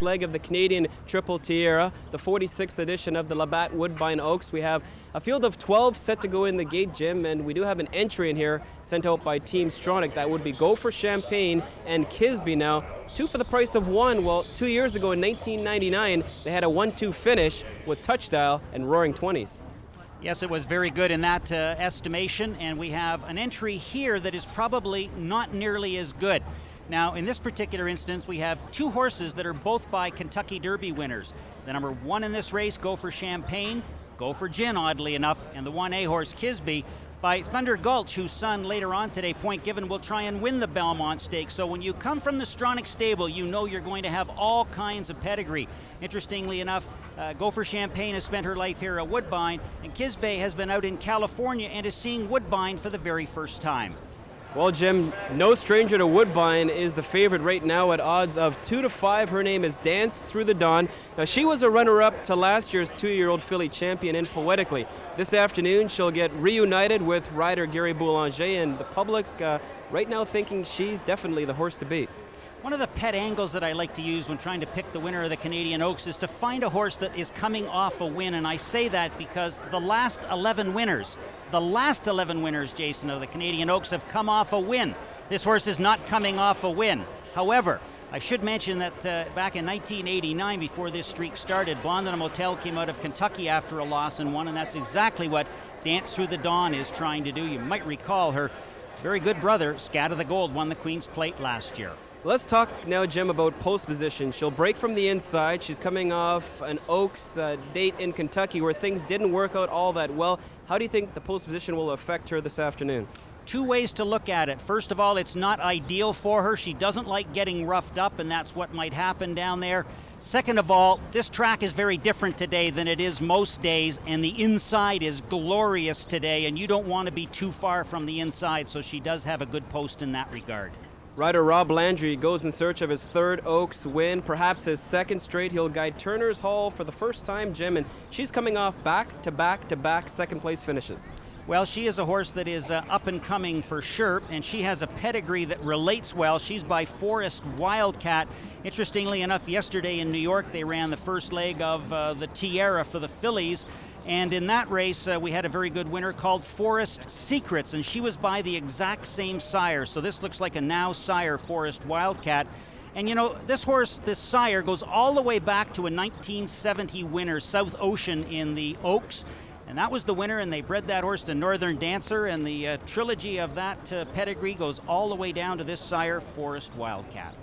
first leg of the Canadian Triple Tierra, the 46th edition of the Labatt Woodbine Oaks. We have a field of 12 set to go in the gate, Jim, and we do have an entry in here sent out by Team Stronach. That would be Gopher Champagne and Kisby. Now, two for the price of one. Well, 2 years ago in 1999, they had a 1-2 finish with Touchdial and Roaring 20s. Yes, it was very good in that estimation, and we have an entry here that is probably not nearly as good. Now, in this particular instance, we have two horses that are both by Kentucky Derby winners. The number 1 in this race, Gopher Champagne, Gopher Gin, oddly enough, and the 1A horse, Kisby, by Thunder Gulch, whose son later on today, Point Given, will try and win the Belmont Stakes. So when you come from the Stronach stable, you know you're going to have all kinds of pedigree. Interestingly enough, Gopher Champagne has spent her life here at Woodbine, and Kisby has been out in California and is seeing Woodbine for the very first time. Well, Jim, no stranger to Woodbine is the favorite right now at odds of 2-5. Her name is Dance Through the Dawn. Now, she was a runner-up to last year's 2-year-old filly champion in Poetically. This afternoon, she'll get reunited with rider Gary Boulanger, and the public right now thinking she's definitely the horse to beat. One of the pet angles that I like to use when trying to pick the winner of the Canadian Oaks is to find a horse that is coming off a win, and I say that because the last 11 winners, Jason, of the Canadian Oaks have come off a win. This horse is not coming off a win. However, I should mention that back in 1989, before this streak started, Blonde Motel came out of Kentucky after a loss and won, and that's exactly what Dance Through the Dawn is trying to do. You might recall her very good brother, Scat of the Gold, won the Queen's Plate last year. Let's talk now, Jim, about post position. She'll break from the inside. She's coming off an Oaks date in Kentucky where things didn't work out all that well. How do you think the post position will affect her this afternoon? Two ways to look at it. First of all, it's not ideal for her. She doesn't like getting roughed up, and that's what might happen down there. Second of all, this track is very different today than it is most days, and the inside is glorious today, and you don't want to be too far from the inside, so she does have a good post in that regard. Rider Rob Landry goes in search of his third Oaks win, perhaps his second straight. He'll guide Turner's Hall for the first time, Jim, and she's coming off back-to-back second place finishes. Well, she is a horse that is up and coming for sure, and she has a pedigree that relates well. She's by Forest Wildcat. Interestingly enough, yesterday in New York, they ran the first leg of the Tierra for the fillies, and in that race, we had a very good winner called Forest Secrets, and she was by the exact same sire. So this looks like a now sire Forest Wildcat. And you know, this horse, this sire, goes all the way back to a 1970 winner, South Ocean in the Oaks. And that was the winner, and they bred that horse to Northern Dancer, and the trilogy of that pedigree goes all the way down to this sire, Forest Wildcat.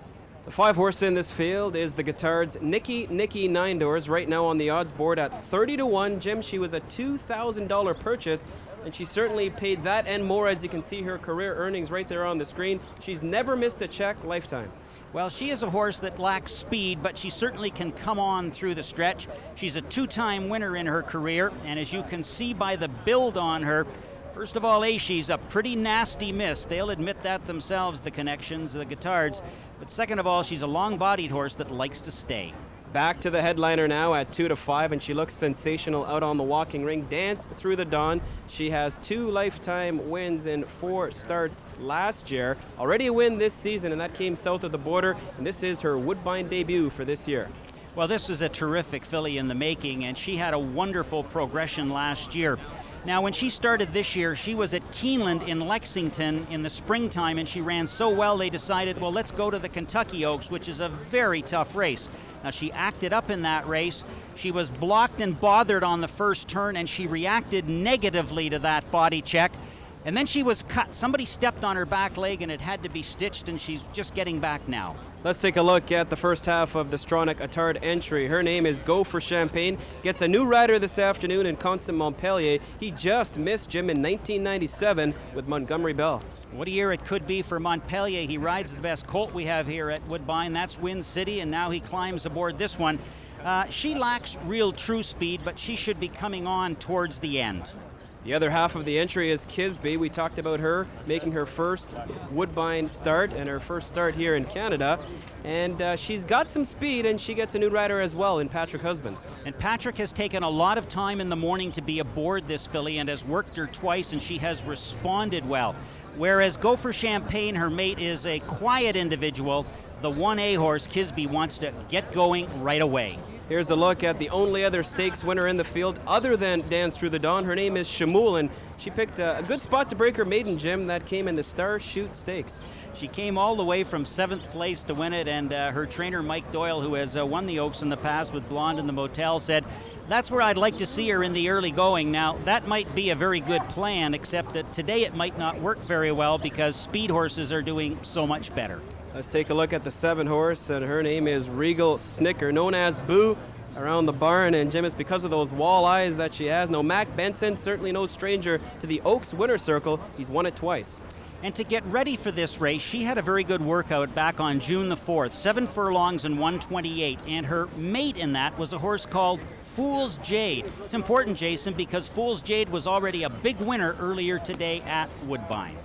The 5 horse in this field is the Guitard's Nicky 9 Doors, right now on the odds board at 30-1. Jim, she was a $2,000 purchase, and she certainly paid that and more, as you can see her career earnings right there on the screen. She's never missed a check lifetime. Well, she is a horse that lacks speed, but she certainly can come on through the stretch. She's a 2-time winner in her career, and as you can see by the build on her, first of all, she's a pretty nasty miss. They'll admit that themselves, the Connections, the Guitards. But second of all, she's a long-bodied horse that likes to stay. Back to the headliner now at 2-5, and she looks sensational out on the walking ring. Dance Through the Dawn. She has 2 lifetime wins in 4 starts last year. Already a win this season, and that came south of the border, and this is her Woodbine debut for this year. Well, this is a terrific filly in the making, and she had a wonderful progression last year. Now, when she started this year, she was at Keeneland in Lexington in the springtime, and she ran so well they decided, well, let's go to the Kentucky Oaks, which is a very tough race. Now, she acted up in that race. She was blocked and bothered on the first turn, and she reacted negatively to that body check. And then she was cut. Somebody stepped on her back leg, and it had to be stitched, and she's just getting back now. Let's take a look at the first half of the Stronach Attard entry. Her name is Gopher Champagne. Gets a new rider this afternoon in Constant Montpellier. He just missed Jim in 1997 with Montgomery Bell. What a year it could be for Montpellier. He rides the best colt we have here at Woodbine. That's Wind City, and now he climbs aboard this one. She lacks real true speed, but she should be coming on towards the end. The other half of the entry is Kisby. We talked about her making her first Woodbine start and her first start here in Canada. And she's got some speed, and she gets a new rider as well in Patrick Husbands. And Patrick has taken a lot of time in the morning to be aboard this filly and has worked her twice, and she has responded well. Whereas Gopher Champagne, her mate, is a quiet individual. the 1A horse, Kisby, wants to get going right away. Here's a look at the only other stakes winner in the field other than Dance Through the Dawn. Her name is Shamul, and she picked a good spot to break her maiden gym that came in the Star Shoot Stakes. She came all the way from 7th place to win it, and her trainer Mike Doyle, who has won the Oaks in the past with Blonde in the Motel, said, "That's where I'd like to see her in the early going." Now, that might be a very good plan, except that today it might not work very well because speed horses are doing so much better. Let's take a look at the 7 horse, and her name is Regal Snicker, known as Boo around the barn. And Jim, it's because of those wall eyes that she has. No, Mac Benson, certainly no stranger to the Oaks winner circle. He's won it twice. And to get ready for this race, she had a very good workout back on June the 4th, 7 furlongs and 128. And her mate in that was a horse called Fool's Jade. It's important, Jason, because Fool's Jade was already a big winner earlier today at Woodbine.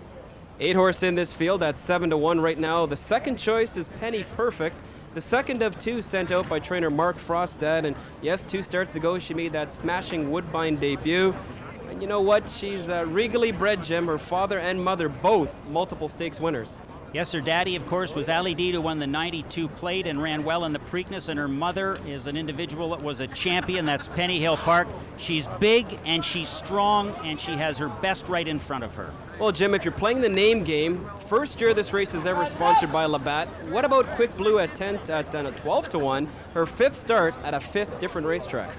8 horse in this field at 7-1 right now. The second choice is Penny Perfect, the second of 2 sent out by trainer Mark Frostad. And yes, 2 starts ago she made that smashing Woodbine debut. And you know what? She's regally bred, Jim. Her father and mother, both multiple stakes winners. Yes, her daddy, of course, was Ali Deed, who won the 92 plate and ran well in the Preakness, and her mother is an individual that was a champion. That's Penny Hill Park. She's big and she's strong, and she has her best right in front of her. Well, Jim, if you're playing the name game, first year this race is ever sponsored by Labatt. What about Quick Blue at 12-1? Her 5th start at a 5th different racetrack.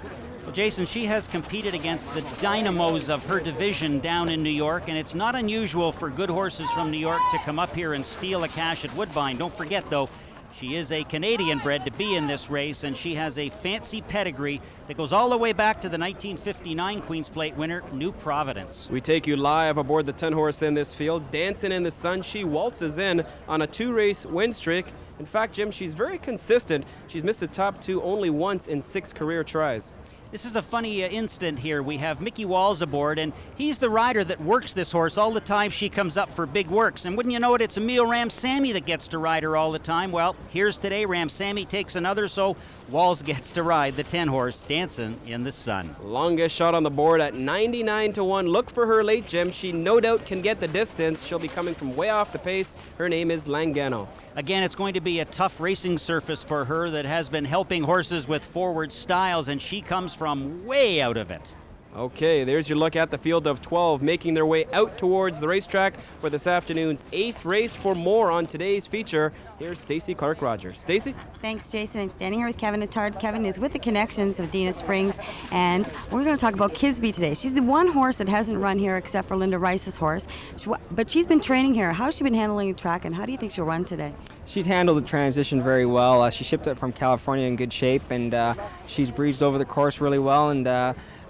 Well, Jason, she has competed against the dynamos of her division down in New York, and it's not unusual for good horses from New York to come up here and steal a cash at Woodbine. Don't forget, though, she is a Canadian bred to be in this race, and she has a fancy pedigree that goes all the way back to the 1959 Queen's Plate winner, New Providence. We take you live aboard the 10 horse in this field. Dancing in the Sun, she waltzes in on a 2-race win streak. In fact, Jim, she's very consistent. She's missed the top 2 only once in 6 career tries. This is a funny instant here. We have Mickey Walls aboard, and he's the rider that works this horse all the time she comes up for big works. And wouldn't you know it, it's Emil Ramsamy that gets to ride her all the time. Well, here's today, Ramsamy takes another, so Walls gets to ride the 10 horse, Dancing in the Sun. Longest shot on the board at 99-1. Look for her late, Jim. She no doubt can get the distance. She'll be coming from way off the pace. Her name is Langano. Again, it's going to be a tough racing surface for her that has been helping horses with forward styles, and she comes from way out of it. Okay, there's your look at the field of 12 making their way out towards the racetrack for this afternoon's 8th race. For more on today's feature, here's Stacey Clark-Rogers. Stacey? Thanks, Jason. I'm standing here with Kevin Attard. Kevin is with the Connections of Dina Springs, and we're going to talk about Kisby today. She's the one horse that hasn't run here except for Linda Rice's horse, but she's been training here. How's she been handling the track, and how do you think she'll run today? She's handled the transition very well. She shipped it from California in good shape, and she's breezed over the course really well, and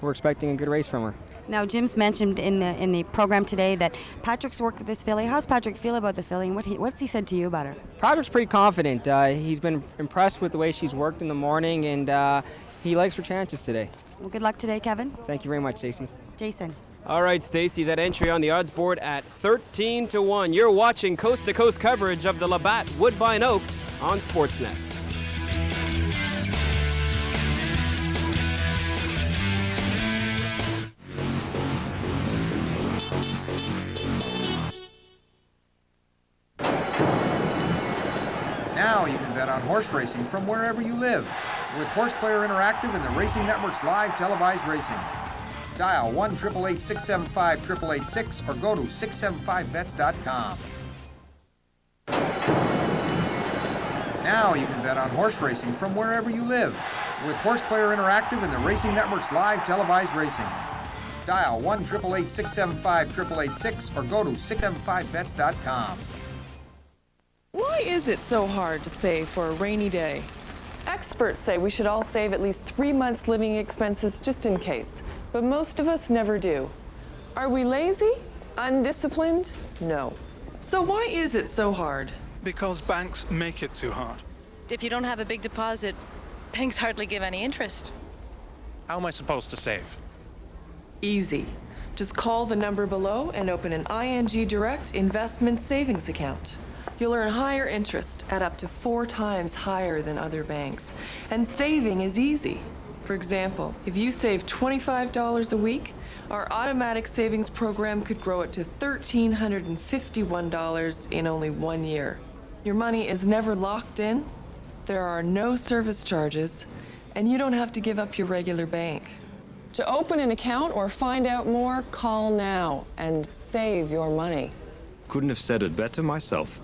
we're expecting a good race from her. Now, Jim's mentioned in the program today that Patrick's worked with this filly. How's Patrick feel about the filly, and what's he said to you about her? Patrick's pretty confident. He's been impressed with the way she's worked in the morning, and he likes her chances today. Well, good luck today, Kevin. Thank you very much, Stacey. Jason. All right, Stacey, that entry on the odds board at 13-1. You're watching coast-to-coast coverage of the Labatt Woodbine Oaks on Sportsnet. Now you can bet on horse racing from wherever you live with Horse Player Interactive and the Racing Network's live televised racing. Dial 1-888-675-8886 or go to 675bets.com. Now you can bet on horse racing from wherever you live with Horse Player Interactive and the Racing Network's live televised racing. Dial 1-888-675-8886 or go to 675bets.com. Why is it so hard to save for a rainy day? Experts say we should all save at least 3 months' living expenses just in case, but most of us never do. Are we lazy? Undisciplined? No. So why is it so hard? Because banks make it too hard. If you don't have a big deposit, banks hardly give any interest. How am I supposed to save? Easy. Just call the number below and open an ING Direct Investment Savings account. You'll earn higher interest at up to 4 times higher than other banks. And saving is easy. For example, if you save $25 a week, our automatic savings program could grow it to $1,351 in only 1 year. Your money is never locked in, there are no service charges, and you don't have to give up your regular bank. To open an account or find out more, call now and save your money. Couldn't have said it better myself.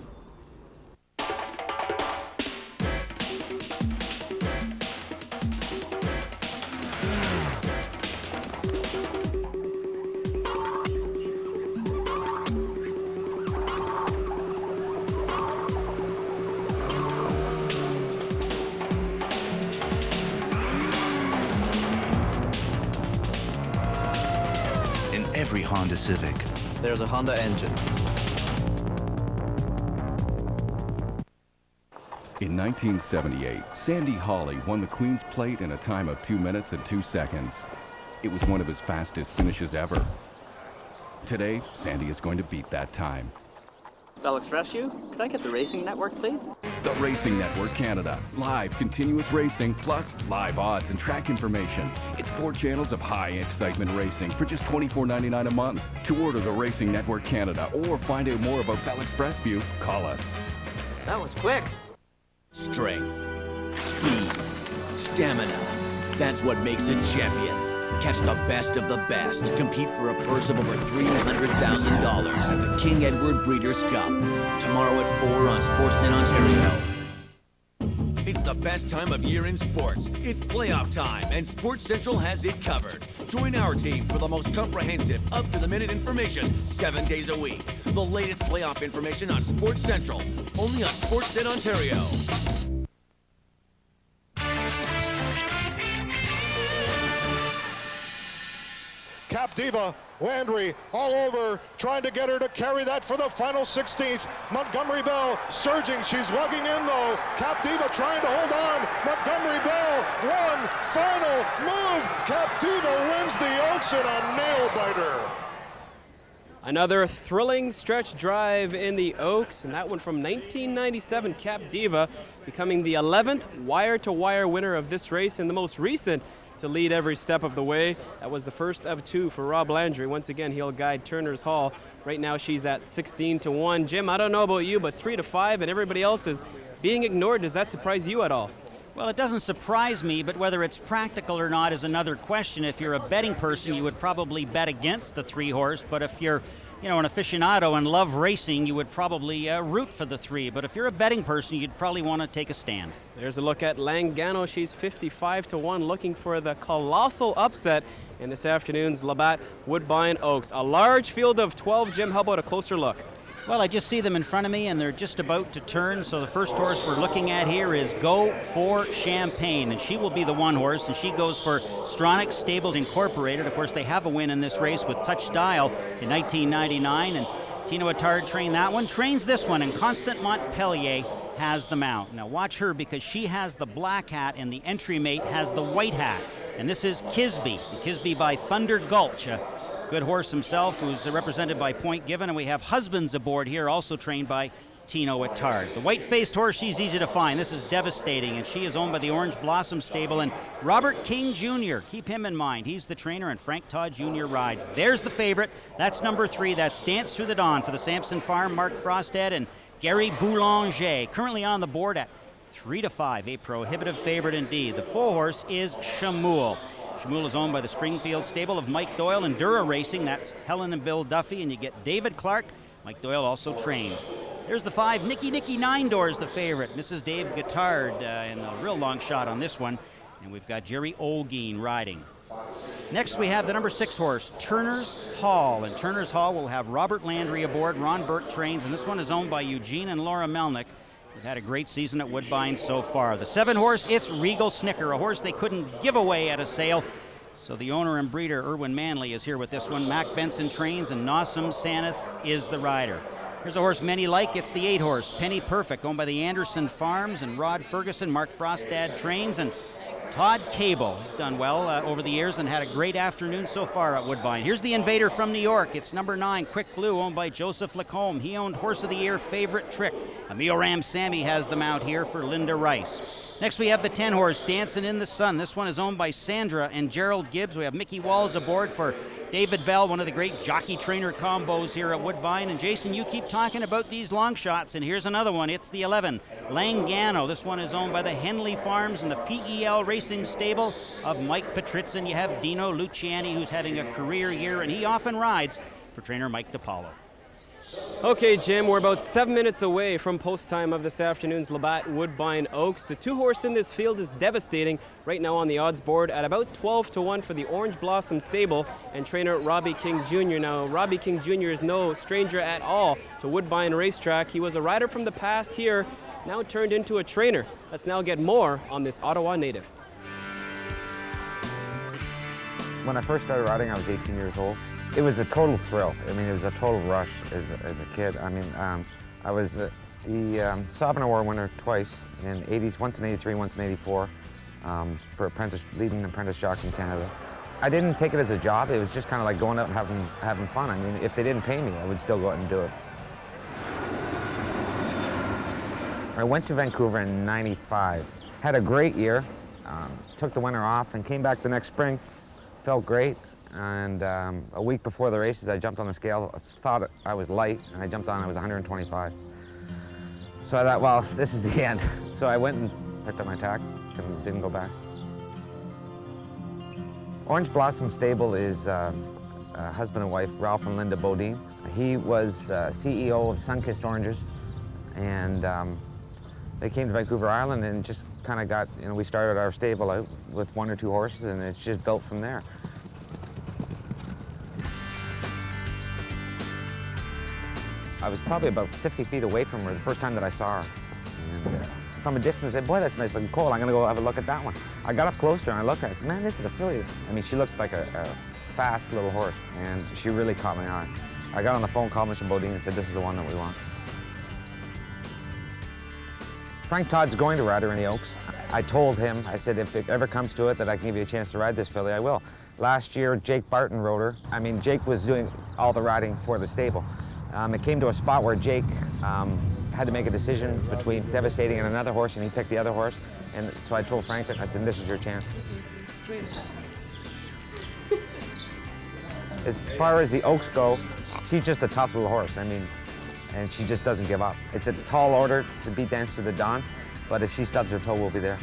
Every Honda Civic, there's a Honda engine. In 1978, Sandy Hawley won the Queen's Plate in a time of 2 minutes and 2 seconds. It was one of his fastest finishes ever. Today, Sandy is going to beat that time. Bell Express you? Could I get the Racing Network, please? The Racing Network Canada. Live, continuous racing, plus live odds and track information. It's 4 channels of high excitement racing for just $24.99 a month. To order the Racing Network Canada or find out more about Bell Express View, call us. That was quick. Strength, speed, stamina. That's what makes a champion. Catch the best of the best. Compete for a purse of over $300,000 at the King Edward Breeders' Cup. Tomorrow at 4 on Sportsnet Ontario. It's the best time of year in sports. It's playoff time, and Sports Central has it covered. Join our team for the most comprehensive, up-to-the-minute information 7 days a week. The latest playoff information on Sports Central, only on Sportsnet Ontario. Captiva, Landry all over, trying to get her to carry that for the final 16th. Montgomery Bell surging, she's lugging in though. Captiva trying to hold on. Montgomery Bell, one final move. Captiva wins the Oaks in a nail-biter. Another thrilling stretch drive in the Oaks, and that one from 1997, Captiva becoming the 11th wire-to-wire winner of this race and the most recent to lead every step of the way. That was the first of 2 for Rob Landry. Once again, he'll guide Turner's Hall. Right now, she's at 16-1. Jim, I don't know about you, but 3-5, and everybody else is being ignored. Does that surprise you at all? Well, it doesn't surprise me, but whether it's practical or not is another question. If you're a betting person, you would probably bet against the 3-horse, but if you're an aficionado and love racing, you would probably root for the 3. But if you're a betting person, you'd probably want to take a stand. There's a look at Langano. She's 55-1, looking for the colossal upset in this afternoon's Labatt Woodbine Oaks. A large field of 12. Jim, how about a closer look? Well, I just see them in front of me, and they're just about to turn. So the first horse we're looking at here is Go for Champagne, and she will be the 1 horse, and she goes for Stronach Stables Incorporated. Of course, they have a win in this race with Touch Dial in 1999, and Tino Attard trained that one, trains this one, and Constant Montpellier has the mount. Now watch her, because she has the black hat, and the entry mate has the white hat. And this is Kisby by Thunder Gulch. Good horse himself, who's represented by Point Given, and we have Husbands aboard here, also trained by Tino Attard. The white-faced horse, she's easy to find. This is Devastating, and she is owned by the Orange Blossom Stable, and Robert King Jr., keep him in mind. He's the trainer, and Frank Todd Jr. rides. There's the favorite. That's number 3. That's Dance Through the Dawn for the Sampson Farm, Mark Frostad and Gary Boulanger. Currently on the board at 3-5, a prohibitive favorite indeed. The 4 horse is Chamoul. Chamoul is owned by the Springfield stable of Mike Doyle and Dura Racing. That's Helen and Bill Duffy, and you get David Clark. Mike Doyle also trains. There's the 5, Nicky Nine Doors, the favorite. Mrs. Dave Guittard in a real long shot on this one. And we've got Jerry Olguin riding. Next we have the number 6 horse, Turner's Hall. And Turner's Hall will have Robert Landry aboard. Ron Burke trains, and this one is owned by Eugene and Laura Melnick. They've had a great season at Woodbine so far. The 7 horse, it's Regal Snicker, a horse they couldn't give away at a sale. So the owner and breeder, Erwin Manley, is here with this one. Mac Benson trains, and Nassim Saneth is the rider. Here's a horse many like. It's the 8 horse, Penny Perfect, owned by the Anderson Farms, and Rod Ferguson. Mark Frostad trains, and Todd Cable. He's done well over the years and had a great afternoon so far at Woodbine. Here's the Invader from New York. It's number 9, Quick Blue, owned by Joseph Lacombe. He owned Horse of the Year, Favorite Trick. Emil Ramsamy has them out here for Linda Rice. Next we have the 10 horse, Dancing in the Sun. This one is owned by Sandra and Gerald Gibbs. We have Mickey Walls aboard for David Bell, one of the great jockey-trainer combos here at Woodbine. And Jason, you keep talking about these long shots, and here's another one. It's the 11, Langano. This one is owned by the Henley Farms and the PEL Racing Stable of Mike Patritzen. You have Dino Luciani, who's having a career year, and he often rides for trainer Mike DiPaolo. Okay, Jim, we're about 7 minutes away from post time of this afternoon's Labatt Woodbine Oaks. The 2-horse in this field is devastating right now on the odds board at about 12-1 for the Orange Blossom Stable and trainer Robbie King Jr. Now, Robbie King Jr. is no stranger at all to Woodbine Racetrack. He was a rider from the past here, now turned into a trainer. Let's now get more on this Ottawa native. When I first started riding, I was 18 years old. It was a total thrill. I mean, it was a total rush as a kid. I mean, I was the Sauvignon Award winner twice, once in 83, once in 84, for leading apprentice jockey in Canada. I didn't take it as a job. It was just kind of like going out and having fun. I mean, if they didn't pay me, I would still go out and do it. I went to Vancouver in '95. Had a great year. Took the winter off and came back the next spring. Felt great. And a week before the races, I jumped on the scale. I thought I was light, and I jumped on, I was 125. So I thought, well, this is the end. So I went and picked up my tack and didn't go back. Orange Blossom Stable is husband and wife, Ralph and Linda Bodine. He was CEO of Sunkissed Oranges, and they came to Vancouver Island and just kind of got, we started our stable out with 1 or 2 horses, and it's just built from there. I was probably about 50 feet away from her the first time that I saw her. And from a distance, I said, boy, that's nice looking colt. I'm gonna go have a look at that one. I got up close to her and I looked at her, I said, man, this is a filly. I mean, she looked like a fast little horse, and she really caught my eye. I got on the phone, called Mr. Bodine and said, this is the one that we want. Frank Todd's going to ride her in the Oaks. I told him, I said, if it ever comes to it that I can give you a chance to ride this filly, I will. Last year, Jake Barton rode her. I mean, Jake was doing all the riding for the stable. It came to a spot where Jake had to make a decision between Devastating and another horse, and he picked the other horse. And so I told Frank, I said, this is your chance. As far as the Oaks go, she's just a tough little horse. I mean, and she just doesn't give up. It's a tall order to beat Dance Through the Dawn, but if she stubs her toe, we'll be there.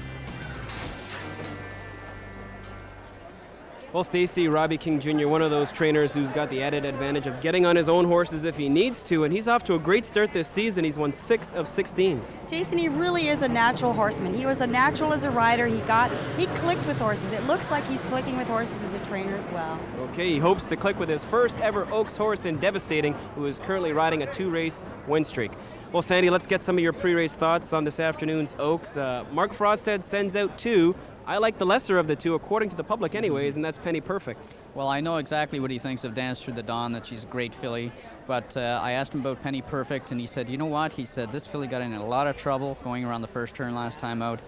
Well, Stacey, Robbie King Jr., one of those trainers who's got the added advantage of getting on his own horses if he needs to, and he's off to a great start this season. He's won 6 of 16. Jason, he really is a natural horseman. He was a natural as a rider. He clicked with horses. It looks like he's clicking with horses as a trainer as well. Okay, he hopes to click with his first ever Oaks horse in Devastating, who is currently riding a 2-race win streak. Well, Sandy, let's get some of your pre-race thoughts on this afternoon's Oaks. Mark Frosted sends out 2. I like the lesser of the 2, according to the public anyways, and that's Penny Perfect. Well, I know exactly what he thinks of Dance Through the Dawn, that she's a great filly, but I asked him about Penny Perfect, and he said, you know what? He said, this filly got in a lot of trouble going around the first turn last time out.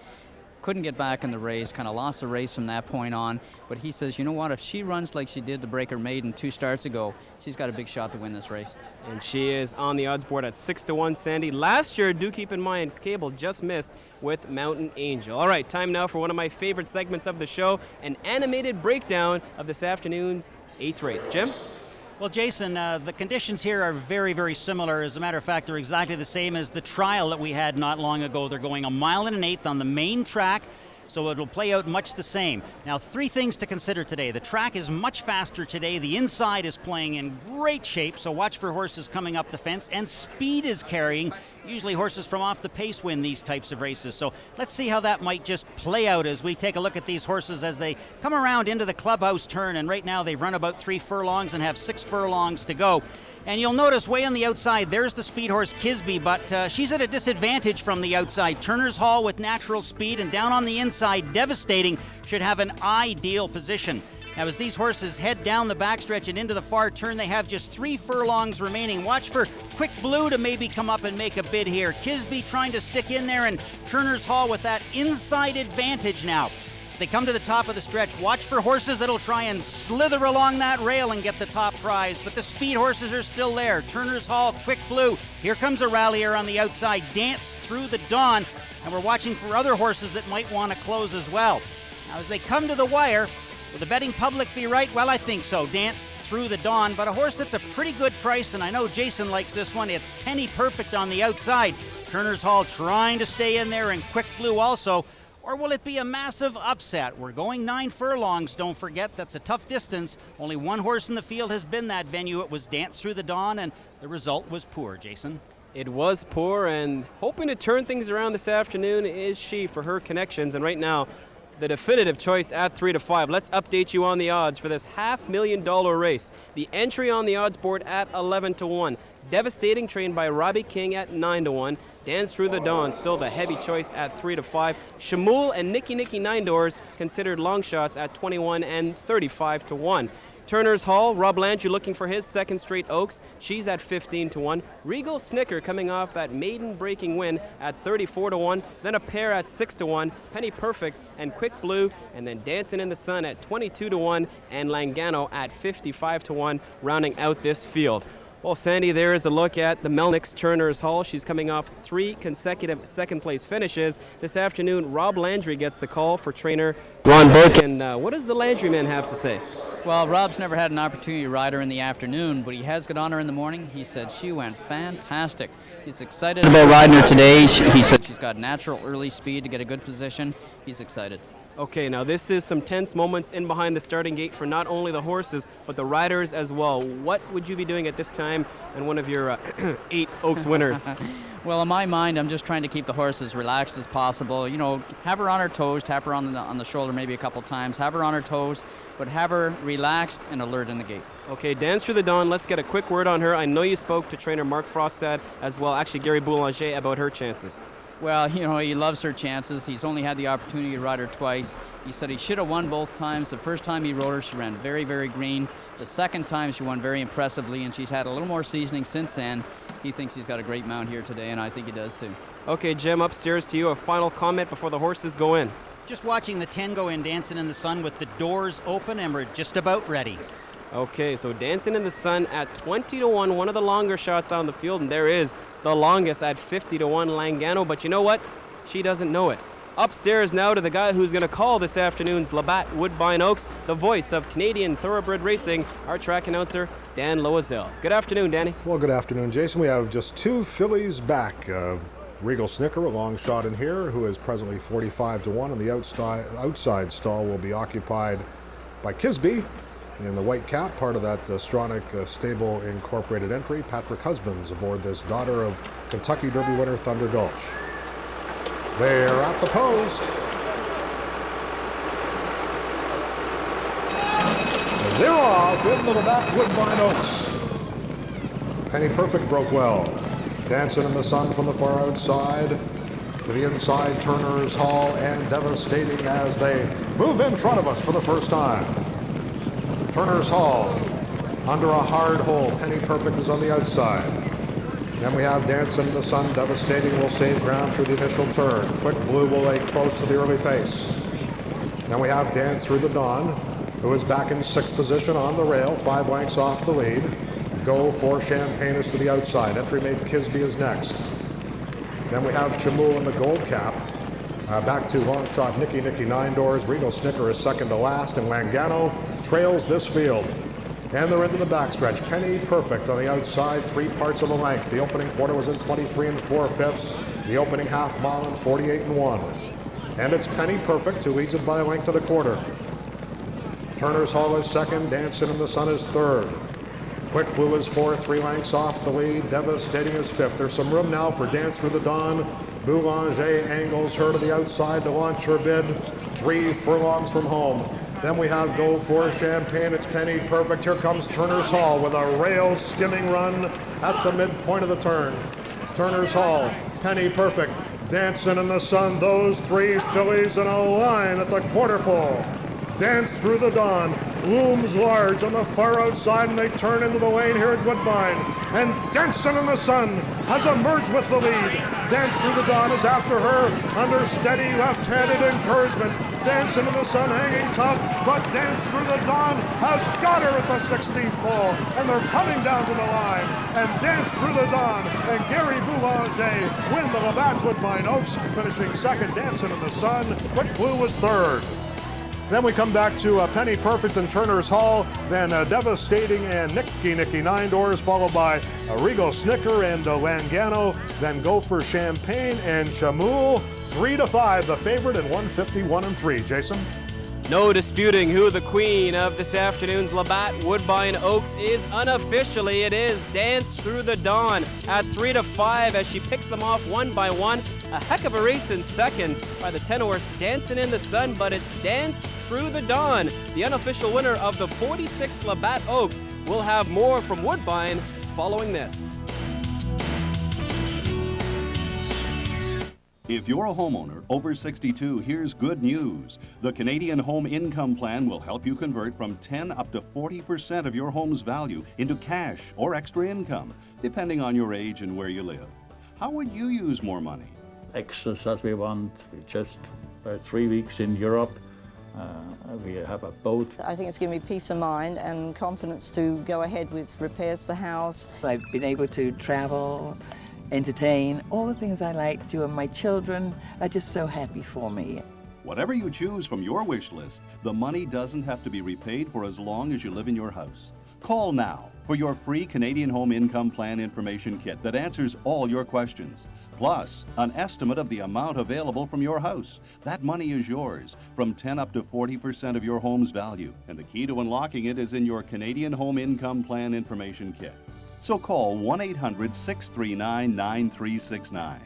Couldn't get back in the race, kind of lost the race from that point on. But he says, you know what, if she runs like she did the Breaker Maiden 2 starts ago, she's got a big shot to win this race. And she is on the odds board at 6-1, Sandy. Last year, do keep in mind, Cable just missed with Mountain Angel. All right, time now for one of my favorite segments of the show, an animated breakdown of this afternoon's 8th race. Jim? Well, Jason, the conditions here are very, very similar. As a matter of fact, they're exactly the same as the trial that we had not long ago. They're going 1 1/8 on the main track, so it'll play out much the same. Now, 3 things to consider today. The track is much faster today. The inside is playing in great shape, so watch for horses coming up the fence. And speed is carrying. Usually horses from off the pace win these types of races. So let's see how that might just play out as we take a look at these horses as they come around into the clubhouse turn. And right now they run about 3 furlongs and have 6 furlongs to go. And you'll notice way on the outside, there's the speed horse Kisby, but she's at a disadvantage from the outside. Turner's Hall with natural speed, and down on the inside, Devastating should have an ideal position. Now, as these horses head down the backstretch and into the far turn, they have just 3 furlongs remaining. Watch for Quick Blue to maybe come up and make a bid here. Kisby trying to stick in there, and Turner's Hall with that inside advantage now. As they come to the top of the stretch, watch for horses that'll try and slither along that rail and get the top prize, but the speed horses are still there. Turner's Hall, Quick Blue. Here comes a rallier on the outside, Dance Through the Dawn, and we're watching for other horses that might want to close as well. Now, as they come to the wire, will the betting public be right? Well, I think so. Dance Through the Dawn, but a horse that's a pretty good price, and I know Jason likes this one. It's Penny Perfect on the outside. Turner's Hall trying to stay in there, and Quick Blue also. Or will it be a massive upset? We're going 9 furlongs, don't forget. That's a tough distance. Only one horse in the field has been that venue. It was Dance Through the Dawn, and the result was poor, Jason. It was poor, and hoping to turn things around this afternoon is she for her connections. And right now, the definitive choice at 3 to 5. Let's update you on the odds for this $500,000 race. The entry on the odds board at 11 to 1. Devastating, trained by Robbie King at 9 to 1. Dance Through the Dawn, still the heavy choice at 3 to 5. Shamul and Nicky 9 Doors considered long shots at 21 and 35 to 1. Turner's Hall, Rob Landry looking for his second straight Oaks. She's at 15 to 1. Regal Snicker coming off that maiden breaking win at 34 to 1. Then a pair at 6 to 1. Penny Perfect and Quick Blue, and then Dancing in the Sun at 22 to 1, and Langano at 55 to 1, rounding out this field. Well, Sandy, there is a look at the Melnick's Turner's Hall. She's coming off 3 consecutive second-place finishes. This afternoon, Rob Landry gets the call for trainer Ron Burke. And what does the Landry man have to say? Well, Rob's never had an opportunity to ride her in the afternoon, but he has got on her in the morning. He said she went fantastic. He's excited about riding her today. He said she's got natural early speed to get a good position. He's excited. Okay, now this is some tense moments in behind the starting gate for not only the horses, but the riders as well. What would you be doing at this time and one of your 8 Oaks winners? Well, in my mind, I'm just trying to keep the horse as relaxed as possible. You know, have her on her toes, tap her on the shoulder maybe a couple times, have her on her toes, but have her relaxed and alert in the gate. Okay, Dance Through the Dawn, let's get a quick word on her. I know you spoke to trainer Mark Frostad as well, actually Gary Boulanger, about her chances. Well, you know, he loves her chances. He's only had the opportunity to ride her twice. He said he should have won both times. The first time he rode her, she ran very, very green. The second time, she won very impressively, and she's had a little more seasoning since then. He thinks he's got a great mount here today, and I think he does too. Okay, Jim, upstairs to you. A final comment before the horses go in. Just watching the 10 go in, Dancing in the Sun with the doors open, and we're just about ready. Okay, so Dancing in the Sun at 20 to 1, one of the longer shots on the field, and there is the longest at 50 to 1, Langano. But you know what? She doesn't know it. Upstairs now to the guy who's going to call this afternoon's Labatt Woodbine Oaks, the voice of Canadian Thoroughbred Racing, our track announcer, Dan Loisel. Good afternoon, Danny. Well, good afternoon, Jason. We have just 2 fillies back. Regal Snicker, a long shot in here, who is presently 45 to 1, and the outside stall will be occupied by Kisby in the white cap, part of that Stronach Stable Incorporated entry. Patrick Husbands aboard this daughter of Kentucky Derby winner Thunder Gulch. They're at the post. And they're off in the Labatt Woodbine Oaks. Penny Perfect broke well. Dancing in the Sun from the far outside to the inside, Turner's Hall, and Devastating as they move in front of us for the first time. Turner's Hall under a hard hole. Penny Perfect is on the outside. Then we have Dancing in the Sun. Devastating will save ground through the initial turn. Quick Blue will lay close to the early pace. Then we have Dance Through the Dawn, who is back in 6th position on the rail, 5 lengths off the lead. Go for Champagne is to the outside. Entry mate Kisby is next. Then we have Chamul in the gold cap. Back to long shot Nicky 9 Doors. Regal Snicker is second to last, and Langano trails this field. And they're into the backstretch. Penny Perfect on the outside, 3 parts of a length. The opening quarter was in 23 4/5. The opening half mile in 48 1. And it's Penny Perfect who leads it by a length of a quarter. Turner's Hall is second. Dancing in the Sun is third. Quick Blue is fourth, 3 lengths off the lead. Devastating is fifth. There's some room now for Dance Through the Dawn. Boulanger angles her to the outside to launch her bid 3 furlongs from home. Then we have Go for Champagne. It's Penny Perfect. Here comes Turner's Hall with a rail skimming run at the midpoint of the turn. Turner's Hall, Penny Perfect, Dancing in the Sun. Those 3 fillies in a line at the quarter pole. Dance Through the Dawn looms large on the far outside, and they turn into the lane here at Woodbine. And Dancing in the Sun has emerged with the lead. Dance Through the Dawn is after her under steady left-handed encouragement. Dancing in the Sun hanging tough, but Dance Through the Dawn has got her at the 16th pole, and they're coming down to the line. And Dance Through the Dawn and Gary Boulanger win the Labatt Woodbine Oaks, finishing second. Dancing in the Sun, but Blue was third. Then we come back to Penny Perfect and Turner's Hall, then Devastating and Nicky 9 Doors, followed by Rigo Snicker and Langano, then Gopher Champagne and Chamul. 3-5, the favorite, and 151-3. Jason? No disputing who the queen of this afternoon's Labatt Woodbine Oaks is unofficially. It is Dance Through the Dawn at 3-5 as she picks them off one by one. A heck of a race in second by the 10-horse Dancing in the Sun, but it's Dance Through the Dawn, the unofficial winner of the 46th Labatt Oaks. We'll have more from Woodbine following this. If you're a homeowner over 62, here's good news. The Canadian Home Income Plan will help you convert from 10 up to 40% of your home's value into cash or extra income, depending on your age and where you live. How would you use more money? Extras as we want. We just 3 weeks in Europe. We have a boat. I think it's given me peace of mind and confidence to go ahead with repairs to the house. I've been able to travel, entertain, all the things I like to do, and my children are just so happy for me. Whatever you choose from your wish list, the money doesn't have to be repaid for as long as you live in your house. Call now for your free Canadian Home Income Plan information kit that answers all your questions. Plus, an estimate of the amount available from your house. That money is yours, from 10 up to 40% of your home's value. And the key to unlocking it is in your Canadian Home Income Plan information kit. So call 1-800-639-9369.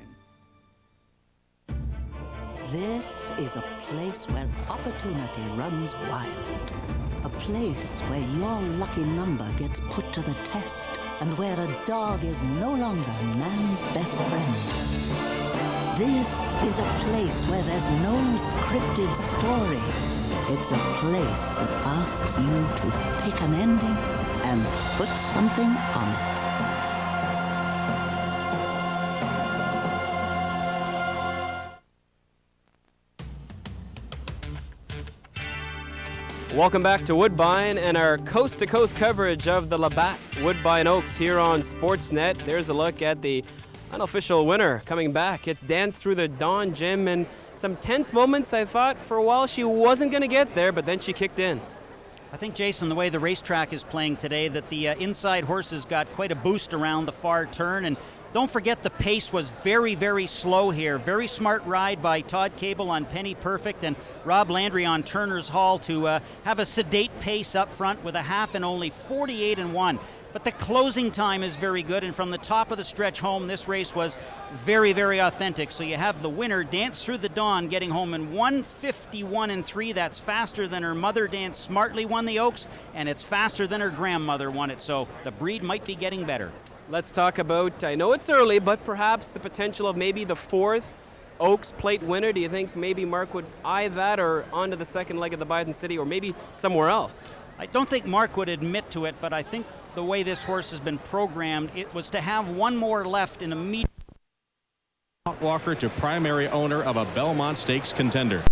This is a place where opportunity runs wild. A place where your lucky number gets put to the test, and where a dog is no longer man's best friend. This is a place where there's no scripted story. It's a place that asks you to pick an ending and put something on it. Welcome back to Woodbine and our coast-to-coast coverage of the Labatt Woodbine Oaks here on Sportsnet. There's a look at the unofficial winner coming back. It's Dance Through the Dawn, Jim, and some tense moments. I thought for a while she wasn't going to get there, but then she kicked in. I think, Jason, the way the racetrack is playing today, that the inside horses got quite a boost around the far turn. And don't forget the pace was very, very slow here. Very smart ride by Todd Cable on Penny Perfect and Rob Landry on Turner's Hall to have a sedate pace up front with a half and only 48-1. But the closing time is very good, and from the top of the stretch home, this race was very, very authentic. So you have the winner, Dance Through the Dawn, getting home in 151-3. That's faster than her mother, Dance Smartly, won the Oaks, and it's faster than her grandmother won it. So the breed might be getting better. Let's talk about, I know it's early, but perhaps the potential of maybe the fourth Oaks Plate winner. Do you think maybe Mark would eye that, or onto the second leg of the Biden City, or maybe somewhere else? I don't think Mark would admit to it, but I think the way this horse has been programmed, it was to have one more left in a meet. Walker to primary owner of a Belmont Stakes contender.